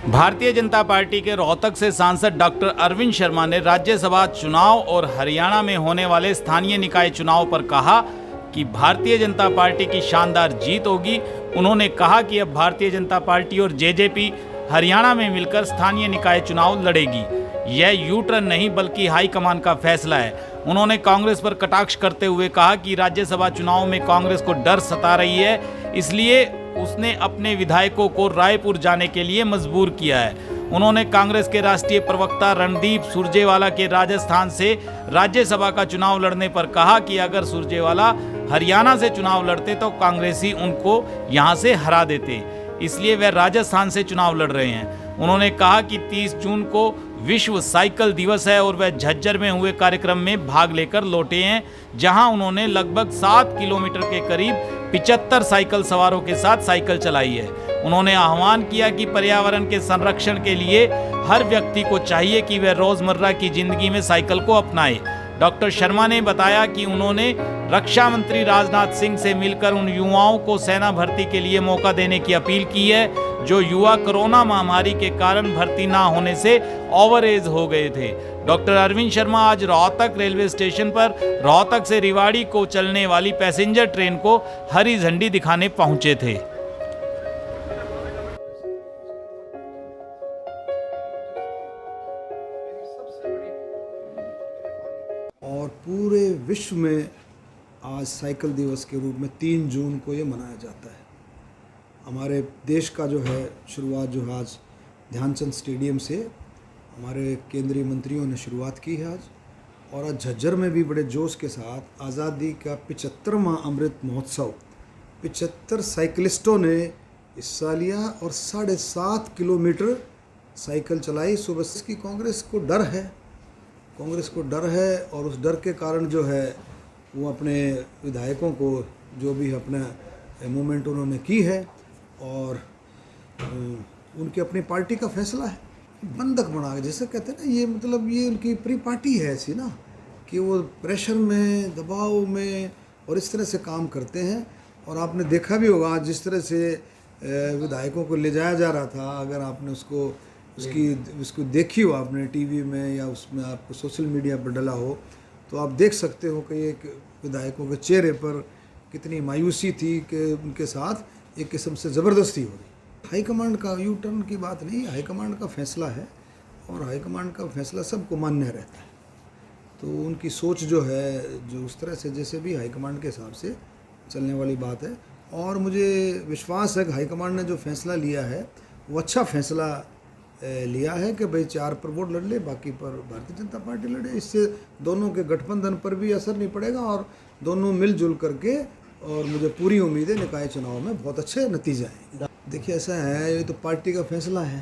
Bharatiya Janata party के रोहतक से सांसद डॉक्टर अरविंद शर्मा ने राज्यसभा चुनाव और हरियाणा में होने वाले स्थानीय निकाय चुनाव पर कहा कि भारतीय जनता पार्टी की शानदार जीत होगी। उन्होंने कहा कि अब भारतीय जनता पार्टी और जेजेपी हरियाणा में मिलकर स्थानीय निकाय चुनाव लड़ेगी। यह यू टर्न नहीं बल्कि हाईकमान का फैसला है। उन्होंने कांग्रेस पर कटाक्ष करते हुए कहा कि राज्यसभा चुनाव में कांग्रेस को डर सता रही है, इसलिए उसने अपने विधायकों को रायपुर जाने के लिए मजबूर किया है। उन्होंने कांग्रेस के राष्ट्रीय प्रवक्ता रणदीप सुरजेवाला के राजस्थान से राज्यसभा का चुनाव लड़ने पर कहा कि अगर सुरजेवाला हरियाणा से चुनाव लड़ते तो कांग्रेसी उनको यहां से हरा देते, इसलिए वह राजस्थान से चुनाव लड़ रहे हैं। उन्होंने कहा कि 30 जून को विश्व साइकिल दिवस है और वह झज्जर में हुए कार्यक्रम में भाग लेकर लौटे हैं, जहां उन्होंने लगभग 7 किलोमीटर के करीब 75 साइकिल सवारों के साथ साइकिल चलाई है। उन्होंने आह्वान किया कि पर्यावरण के संरक्षण के लिए हर व्यक्ति को चाहिए कि वह रोजमर्रा की जिंदगी में साइकिल को अपनाए। डॉक्टर शर्मा ने बताया कि उन्होंने रक्षा मंत्री राजनाथ सिंह से मिलकर उन युवाओं को सेना भर्ती के लिए मौका देने की अपील की है जो युवा कोरोना महामारी के कारण भर्ती ना होने से ओवर एज हो गए थे। डॉक्टर अरविंद शर्मा आज रोहतक रेलवे स्टेशन पर रोहतक से रेवाड़ी को चलने वाली पैसेंजर ट्रेन को हरी झंडी दिखाने पहुंचे थे। और पूरे विश्व में आज साइकिल दिवस के रूप में 3 जून को ये मनाया जाता है। हमारे देश का जो है शुरुआत जो है आज ध्यानचंद स्टेडियम से हमारे केंद्रीय मंत्रियों ने शुरुआत की है आज, और आज झज्जर में भी बड़े जोश के साथ आज़ादी का 75वां अमृत महोत्सव 75 साइकिलिस्टों ने हिस्सा लिया और 7.5 किलोमीटर साइकिल चलाई सुबह की। कांग्रेस को डर है और उस डर के कारण जो है वो अपने विधायकों को जो भी अपना मूवमेंट उन्होंने की है और उनकी अपनी पार्टी का फैसला है बंधक बना के, जैसे कहते हैं ना, ये मतलब ये उनकी प्री पार्टी है ऐसी ना कि वो प्रेशर में दबाव में और इस तरह से काम करते हैं। और आपने देखा भी होगा जिस तरह से विधायकों को ले जाया जा रहा था, अगर आपने उसको देखी हो आपने टीवी में या उसमें आपको सोशल मीडिया पर डला हो तो आप देख सकते हो कि एक विधायकों के चेहरे पर कितनी मायूसी थी कि उनके साथ एक किस्म से ज़बरदस्ती हो रही। हाईकमांड का यू टर्न की बात नहीं, हाईकमांड का फैसला है और हाईकमांड का फैसला सबको मान्य रहता है। तो उनकी सोच जो है जो उस तरह से जैसे भी हाईकमांड के हिसाब से चलने वाली बात है। और मुझे विश्वास है कि हाईकमांड ने जो फैसला लिया है वो अच्छा फैसला लिया है कि भाई 4 पर वोट लड़ ले, बाकी पर भारतीय जनता पार्टी लड़े। इससे दोनों के गठबंधन पर भी असर नहीं पड़ेगा और दोनों मिलजुल करके, और मुझे पूरी उम्मीद है निकाय चुनाव में बहुत अच्छे नतीजे आएंगे। देखिए ऐसा है, ये तो पार्टी का फैसला है,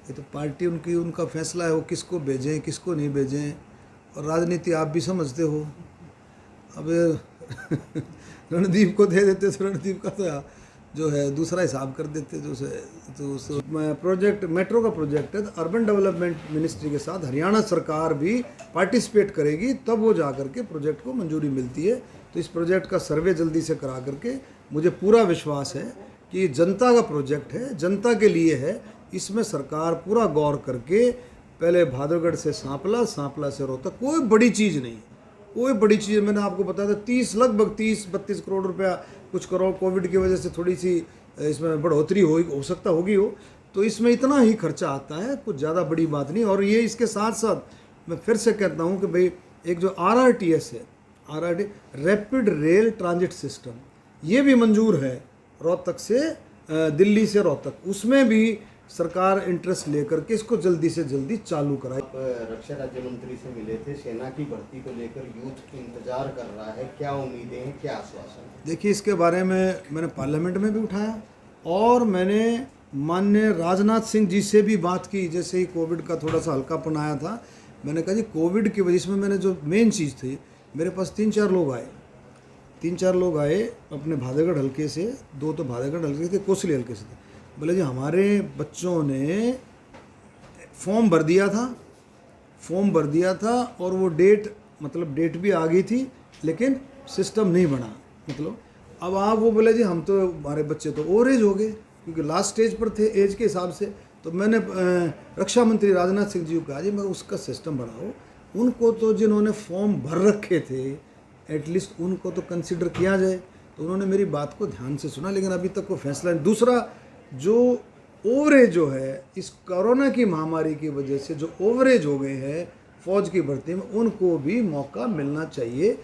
ये तो पार्टी उनका फैसला है वो किसको भेजें किसको नहीं भेजें। और राजनीति आप भी समझते हो, अब रणदीप को दे देते तो रणदीप का तो जो है दूसरा हिसाब कर देते तो प्रोजेक्ट मेट्रो का प्रोजेक्ट है, अर्बन डेवलपमेंट मिनिस्ट्री के साथ हरियाणा सरकार भी पार्टिसिपेट करेगी, तब वो जा करके प्रोजेक्ट को मंजूरी मिलती है। तो इस प्रोजेक्ट का सर्वे जल्दी से करा करके मुझे पूरा विश्वास है कि ये जनता का प्रोजेक्ट है, जनता के लिए है। इसमें सरकार पूरा गौर करके पहले भादरगढ़ से सांपला, सांपला से रोहतक, कोई बड़ी चीज़ नहीं, कोई बड़ी चीज़ मैंने आपको बताया था। लगभग 30-32 करोड़ रुपया, कुछ करोड़ कोविड की वजह से थोड़ी सी इसमें बढ़ोतरी हो सकता होगी हो, तो इसमें इतना ही खर्चा आता है, कुछ ज़्यादा बड़ी बात नहीं। और ये इसके साथ साथ मैं फिर से कहता हूँ कि भाई एक जो RRTS है, रैपिड रेल ट्रांजिट सिस्टम, ये भी मंजूर है रोहतक से दिल्ली से रोहतक, उसमें भी सरकार इंटरेस्ट लेकर के इसको जल्दी से जल्दी चालू कराए। रक्षा राज्य मंत्री से मिले थे, सेना की भर्ती को लेकर यूथ इंतजार कर रहा है, क्या उम्मीदें हैं, क्या आश्वासन? देखिए इसके बारे में मैंने पार्लियामेंट में भी उठाया और मैंने माननीय राजनाथ सिंह जी से भी बात की। जैसे ही कोविड का थोड़ा सा हल्कापन आया था, मैंने कहा जी कोविड की वजह से मैंने जो मेन चीज़ थी, मेरे पास 3-4 लोग आए अपने भादरगढ़ हल्के से, 2 तो भादरगढ़ हल्के थे, कोसली हल्के से थे। बोले जी हमारे बच्चों ने फॉर्म भर दिया था और वो डेट भी आ गई थी, लेकिन सिस्टम नहीं बना। मतलब अब आप वो बोले जी हम तो, हमारे बच्चे तो ओवर एज हो गए, क्योंकि लास्ट स्टेज पर थे एज के हिसाब से, तो मैंने रक्षा मंत्री राजनाथ सिंह जी को कहा जी मैं उसका सिस्टम बनाओ, उनको तो जिन्होंने फॉर्म भर रखे थे एटलीस्ट उनको तो कंसिडर किया जाए। तो उन्होंने मेरी बात को ध्यान से सुना, लेकिन अभी तक कोई फैसला नहीं। दूसरा, जो ओवरेज जो है इस कोरोना की महामारी की वजह से जो ओवरेज हो गए हैं फौज की भर्ती में, उनको भी मौका मिलना चाहिए।